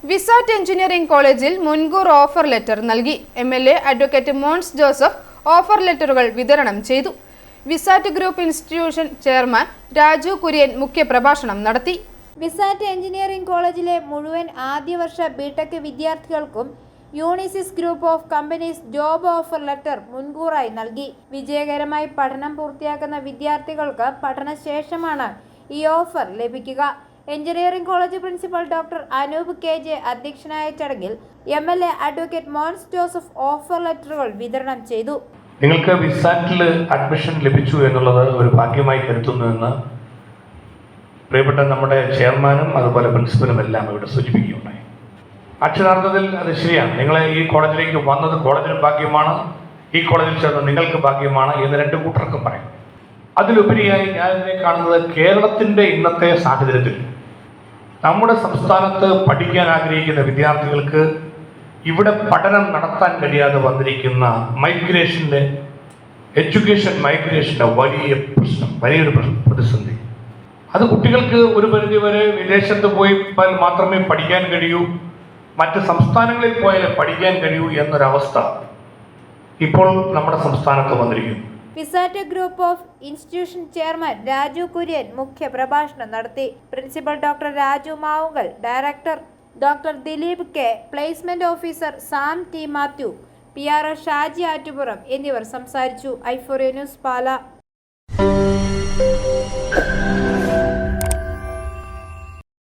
Vsat engineering കോളേജിൽ മുൻകൂർ offer letter നൽകി. MLA advocate Mons Joseph offer ലെറ്ററുകൾ വിതരണം ചെയ്തു. Visat group institution chairman Raju Kurian മുഖ്യപ്രഭാഷണം നടത്തി. വിസാറ്റ് എഞ്ചിനീയറിംഗ് കോളേജിലെ മുഴുവൻ ആദ്യവർഷ ബിടെക് വിദ്യാർത്ഥികൾക്കും Unisys group of companies job offer letter മുൻകൂറായി നൽകി. വിജയകരമായി പഠനം പൂർത്തിയാക്കുന്ന വിദ്യാർത്ഥികൾക്ക് പഠനശേഷമാണ് ഈ ഓഫർ ലഭിക്കുക. Engineering college principal doctor Anoop KJ അധ്യക്ഷനായ ചടങ്ങിൽ MLA advocate Mons Joseph offer ലെറ്ററുകൾ വിതരണം ചെയ്തു. നിങ്ങൾക്ക് വിസാറ്റിൽ അഡ്മിഷൻ ലഭിച്ചു എന്നുള്ളത് ഒരു ഭാഗ്യമായി കരുതുന്നുവെന്ന് പ്രിയപ്പെട്ട നമ്മുടെ ചെയർമാനും അതുപോലെ പ്രിൻസിപ്പലും എല്ലാം ഇവിടെ സൂചിപ്പിക്കുകയുണ്ടായി. അക്ഷരാർത്ഥത്തിൽ അത് ശരിയാണ്. നിങ്ങളെ ഈ കോളേജിലേക്ക് വന്നത് കോളേജിന് ഭാഗ്യമാണ്, ഈ കോളേജിൽ ചേർന്ന് നിങ്ങൾക്ക് ഭാഗ്യമാണ് എന്ന് രണ്ട് കൂട്ടർക്കും പറയും. അതിലുപരിയായി ഞാൻ ഇതിനെ കാണുന്നത് കേരളത്തിൻ്റെ ഇന്നത്തെ സാഹചര്യത്തിൽ നമ്മുടെ സംസ്ഥാനത്ത് പഠിക്കാൻ ആഗ്രഹിക്കുന്ന വിദ്യാർത്ഥികൾക്ക് ഇവിടെ പഠനം നടത്താൻ കഴിയാതെ വന്നിരിക്കുന്ന എഡ്യൂക്കേഷൻ മൈഗ്രേഷൻ്റെ വലിയൊരു പ്രതിസന്ധി. അത് കുട്ടികൾക്ക് ഒരു പരിധിവരെ വിദേശത്ത് പോയി മാത്രമേ പഠിക്കാൻ കഴിയൂ, മറ്റ് സംസ്ഥാനങ്ങളിൽ പോയാലേ പഠിക്കാൻ കഴിയൂ എന്നൊരവസ്ഥ ഇപ്പോൾ നമ്മുടെ സംസ്ഥാനത്ത് വന്നിരിക്കുന്നു. VISAT group of institution chairman Raju Kurian മുഖ്യപ്രഭാഷണം നടത്തി. Principal doctor Raju Mavunkal, director doctor Dileep K, placement officer Sam T. Mathew, PRO Shaji Attupuram എന്നിവർ സംസാരിച്ചു. i4A ന്യൂസ് പാല.